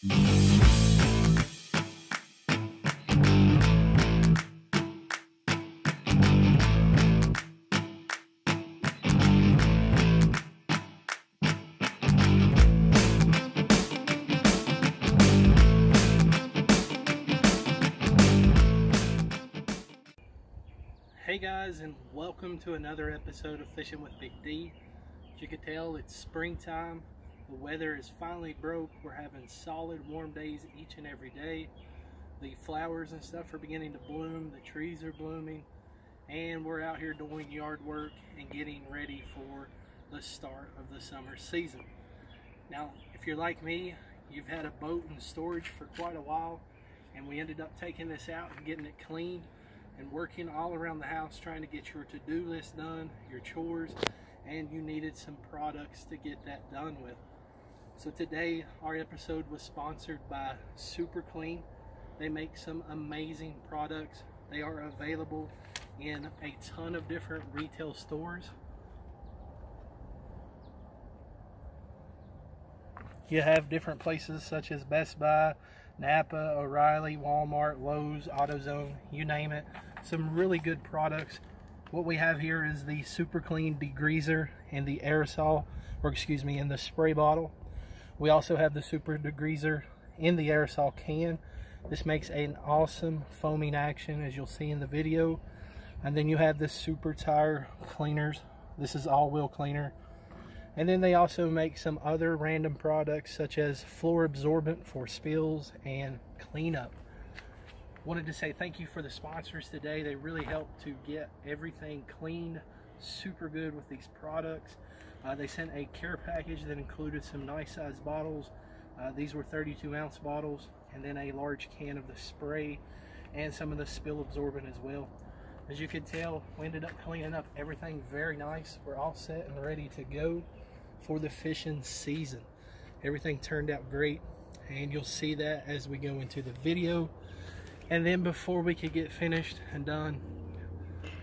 Hey guys, and welcome to another episode of Fishing with Big D. As you can tell, it's springtime. The weather is finally broke. We're having solid warm days each and every day. The flowers and stuff are beginning to bloom. The trees are blooming. And we're out here doing yard work and getting ready for the start of the summer season. Now, if you're like me, you've had a boat in storage for quite a while, and we ended up taking this out and getting it cleaned and working all around the house trying to get your to-do list done, your chores, and you needed some products to get that done with. So today our episode was sponsored by Super Clean. They make some amazing products. They are available in a ton of different retail stores. You have different places such as Best Buy, Napa, O'Reilly, Walmart, Lowe's, AutoZone, you name it. Some really good products. What we have here is the Super Clean degreaser and the aerosol, or excuse me, in the spray bottle. We also have the Super degreaser in the aerosol can. This makes an awesome foaming action, as you'll see in the video. And then you have the Super Tire cleaners. This is all-wheel cleaner. And then they also make some other random products such as floor absorbent for spills and cleanup. Wanted to say thank you for the sponsors today. They really helped to get everything cleaned super good with these products. They sent a care package that included some nice sized bottles. These were 32-ounce bottles, and then a large can of the spray and some of the spill absorbent as well. As you can tell, we ended up cleaning up everything very nice. We're all set and ready to go for the fishing season. Everything turned out great, and you'll see that as we go into the video. And then before we could get finished and done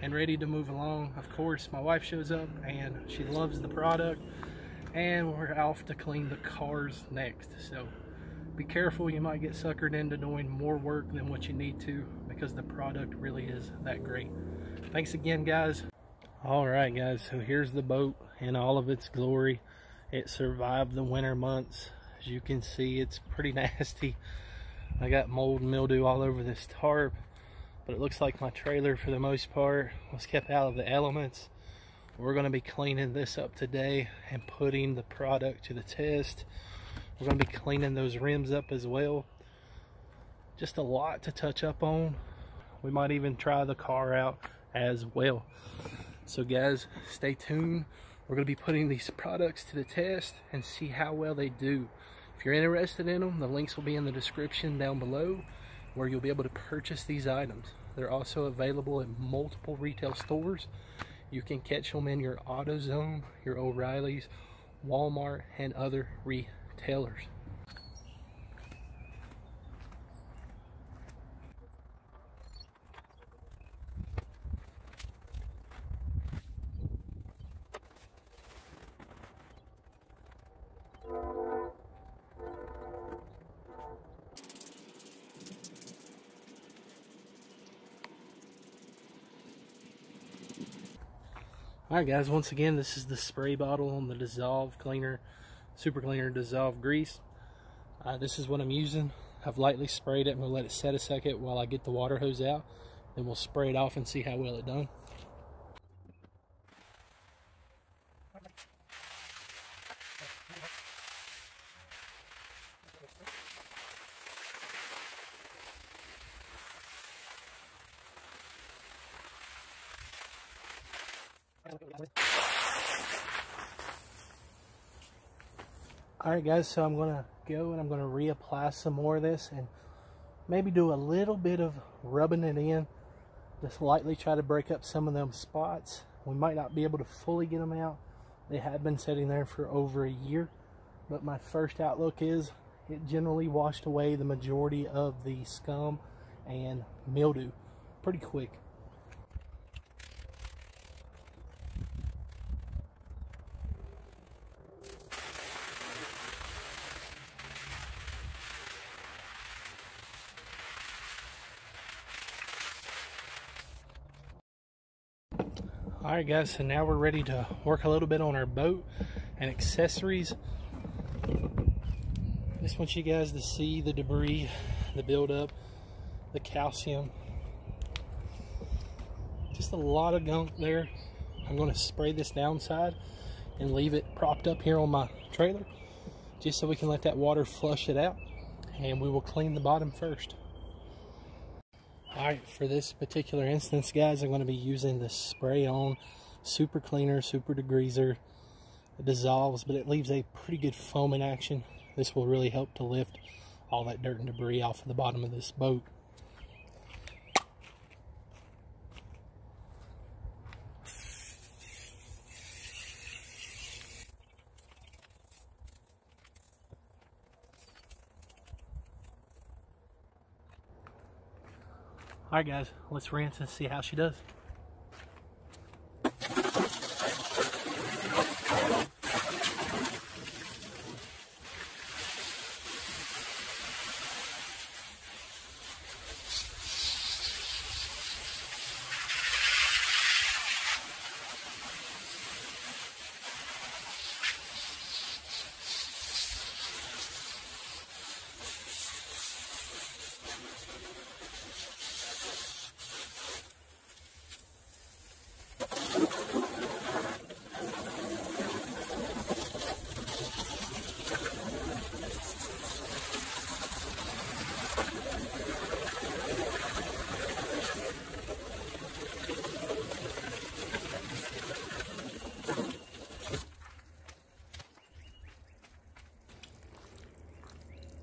and ready to move along, of course, my wife shows up and she loves the product, and we're off to clean the cars next. So be careful, you might get suckered into doing more work than what you need to, because the product really is that great. Thanks again, guys. All right, guys, so here's the boat in all of its glory. It survived the winter months. As you can see, it's pretty nasty. I got mold and mildew all over this tarp, but it looks like my trailer for the most part was kept out of the elements. We're going to be cleaning this up today and putting the product to the test. We're going to be cleaning those rims up as well. Just a lot to touch up on. We might even try the car out as well. So guys, stay tuned. We're going to be putting these products to the test and see how well they do. If you're interested in them, the links will be in the description down below, where you'll be able to purchase these items. They're also available at multiple retail stores. You can catch them in your AutoZone, your O'Reilly's, Walmart, and other retailers. Alright guys, once again, this is the spray bottle on the Dissolve Cleaner, Super Cleaner Dissolve Grease. This is what I'm using. I've lightly sprayed it and we'll let it set a second while I get the water hose out. Then we'll spray it off and see how well it done. Alright guys, so I'm going to go and I'm going to reapply some more of this and maybe do a little bit of rubbing it in. Just lightly try to break up some of them spots. We might not be able to fully get them out. They have been sitting there for over a year. But my first outlook is it generally washed away the majority of the scum and mildew pretty quick. Alright guys, so now we're ready to work a little bit on our boat and accessories. Just want you guys to see the debris, the buildup, the calcium. Just a lot of gunk there. I'm going to spray this downside and leave it propped up here on my trailer just so we can let that water flush it out, and we will clean the bottom first. Alright, for this particular instance guys, I'm going to be using the spray on super cleaner, super degreaser. It dissolves, but it leaves a pretty good foaming action. This will really help to lift all that dirt and debris off of the bottom of this boat. Alright guys, let's rinse and see how she does.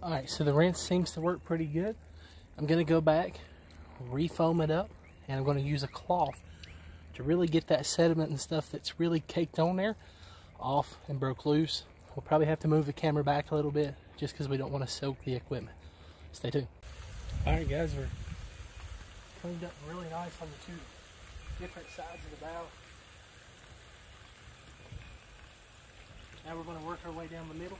Alright, so the rinse seems to work pretty good. I'm going to go back, refoam it up, and I'm going to use a cloth to really get that sediment and stuff that's really caked on there off and broke loose. We'll probably have to move the camera back a little bit just because we don't want to soak the equipment. Stay tuned. Alright guys, we're cleaned up really nice on the two different sides of the bow. Now we're going to work our way down the middle.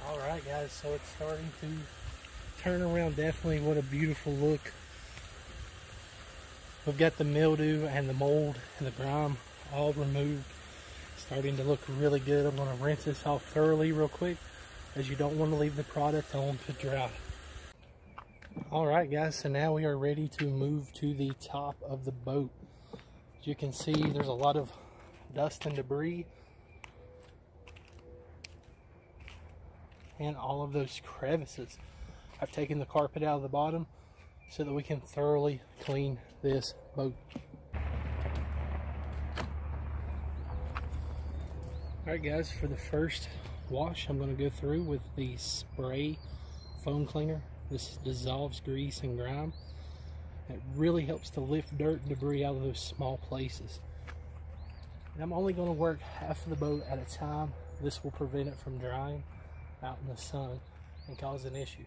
Alright guys, so it's starting to turn around. Definitely, what a beautiful look. We've got the mildew and the mold and the grime all removed. Starting to look really good. I'm going to rinse this off thoroughly real quick, as you don't want to leave the product on to dry. Alright guys, so now we are ready to move to the top of the boat. As you can see, there's a lot of dust and debris and all of those crevices. I've taken the carpet out of the bottom so that we can thoroughly clean this boat. Alright guys, for the first wash I'm going to go through with the spray foam cleaner. This dissolves grease and grime. It really helps to lift dirt and debris out of those small places. And I'm only going to work half of the boat at a time. This will prevent it from drying out in the sun and causing issues.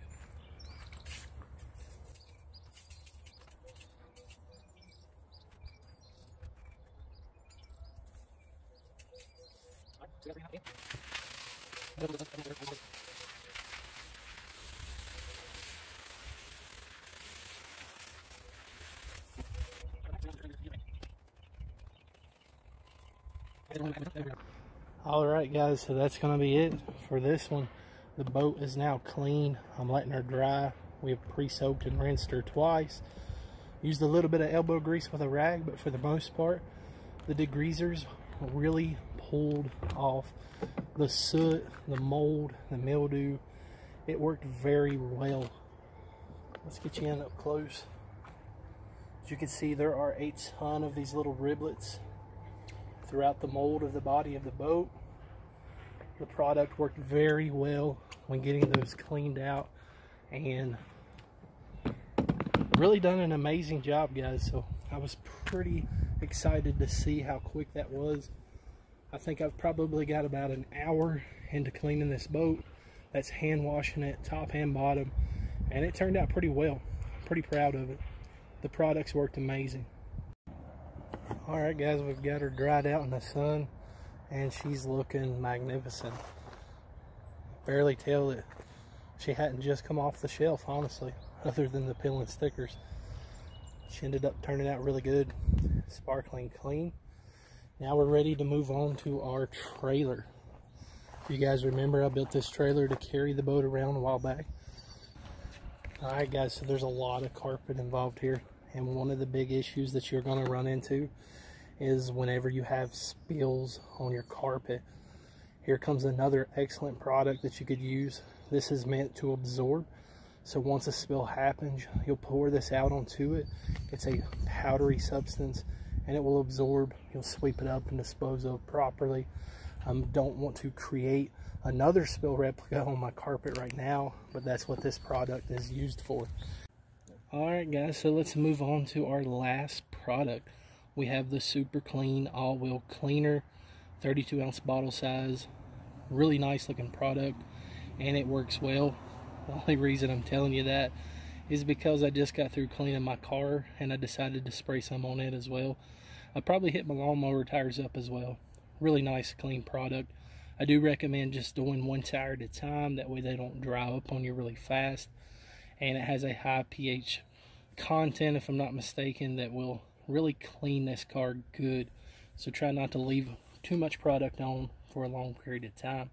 Alright guys, so that's going to be it for this one. The boat is now clean. I'm letting her dry. We have pre-soaked and rinsed her twice. Used a little bit of elbow grease with a rag, but for the most part, the degreasers really pulled off the soot, the mold, the mildew. It worked very well. Let's get you in up close. As you can see, there are a ton of these little riblets throughout the mold of the body of the boat. The product worked very well when getting those cleaned out, and really done an amazing job, guys. So I was pretty excited to see how quick that was. I think I've probably got about an hour into cleaning this boat. That's hand washing it top and bottom, and it turned out pretty well. Pretty proud of it. The products worked amazing. Alright guys, we've got her dried out in the sun, and she's looking magnificent. Barely tell that she hadn't just come off the shelf, honestly, other than the peel and stickers. She ended up turning out really good, sparkling clean. Now we're ready to move on to our trailer. If you guys remember, I built this trailer to carry the boat around a while back. Alright guys, so there's a lot of carpet involved here, and one of the big issues that you're going to run into is whenever you have spills on your carpet. Here comes another excellent product that you could use. This is meant to absorb, so once a spill happens, you'll pour this out onto it. It's a powdery substance, and it will absorb. You'll sweep it up and dispose of properly. Don't want to create another spill replica on my carpet right now, but that's what this product is used for. Alright guys, so let's move on to our last product. We have the Super Clean All-Wheel Cleaner, 32 ounce bottle size. Really nice looking product, and it works well. The only reason I'm telling you that is because I just got through cleaning my car, and I decided to spray some on it as well. I probably hit my lawnmower tires up as well. Really nice clean product. I do recommend just doing one tire at a time, that way they don't dry up on you really fast. And it has a high pH content, if I'm not mistaken, that will really clean this car good. So try not to leave too much product on for a long period of time.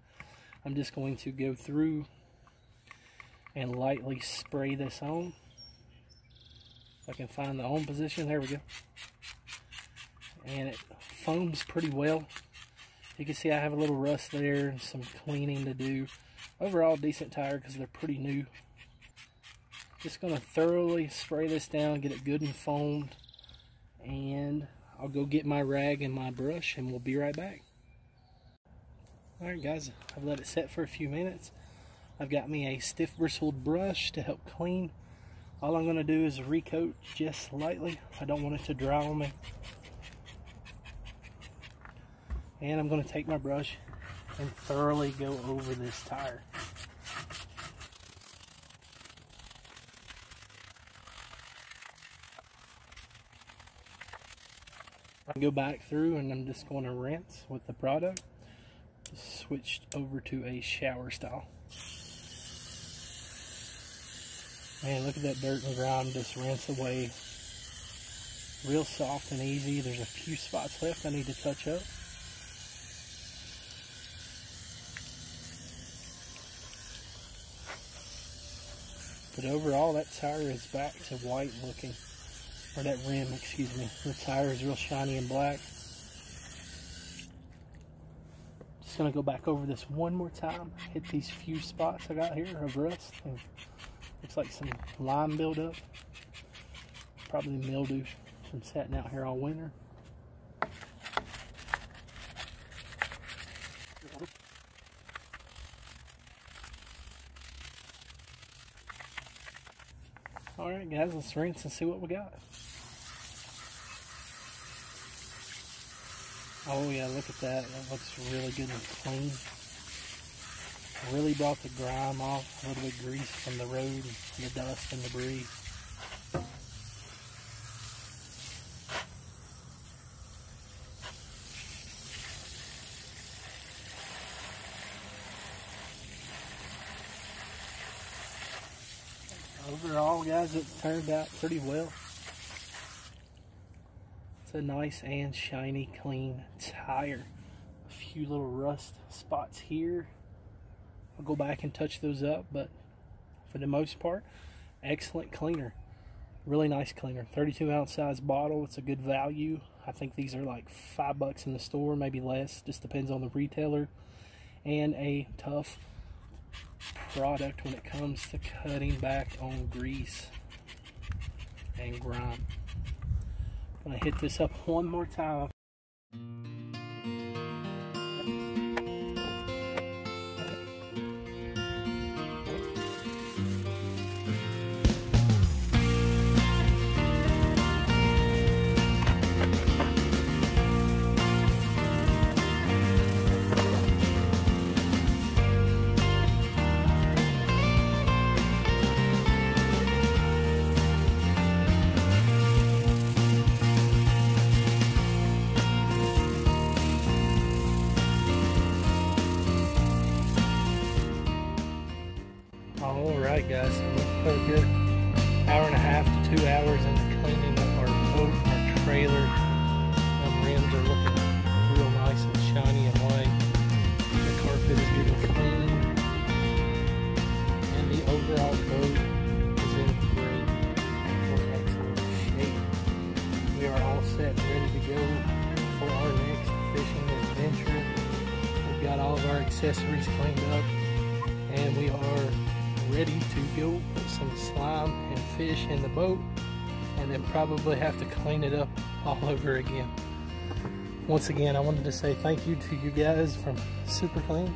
I'm just going to go through and lightly spray this on. If I can find the on position, there we go. And it foams pretty well. You can see I have a little rust there and some cleaning to do. Overall, decent tire because they're pretty new. Just going to thoroughly spray this down, get it good and foamed, and I'll go get my rag and my brush, and we'll be right back. Alright guys, I've let it set for a few minutes. I've got me a stiff bristled brush to help clean. All I'm going to do is recoat just lightly. I don't want it to dry on me. And I'm going to take my brush and thoroughly go over this tire. I go back through and I'm just going to rinse with the product. Switched over to a shower style. Man, look at that dirt and grime just rinse away. Real soft and easy. There's a few spots left I need to touch up. But overall, that tire is back to white looking. Or that rim, excuse me. The tire is real shiny and black. Just going to go back over this one more time. Hit these few spots I got here of rust. And looks like some lime buildup. Probably mildew from sitting out here all winter. Alright guys, let's rinse and see what we got. Oh yeah, look at that. That looks really good and clean. Really brought the grime off, a little bit of grease from the road, and the dust and debris. Overall, guys, it turned out pretty well. It's a nice and shiny, clean tire. A few little rust spots here. I'll go back and touch those up, but for the most part, excellent cleaner. Really nice cleaner. 32 ounce size bottle. It's a good value. I think these are like $5 in the store, maybe less. Just depends on the retailer. And a tough product when it comes to cutting back on grease and grime. I'm gonna hit this up one more time. guys. We put a good hour and a half to 2 hours into cleaning up our boat, our trailer. Rims are looking real nice and shiny and white. The carpet is getting clean, and the overall boat is in great or excellent shape. We are all set, ready to go for our next fishing adventure. We've got all of our accessories cleaned up, and we are ready to go put some slime and fish in the boat, and then probably have to clean it up all over again. Once again, I wanted to say thank you to you guys from Super Clean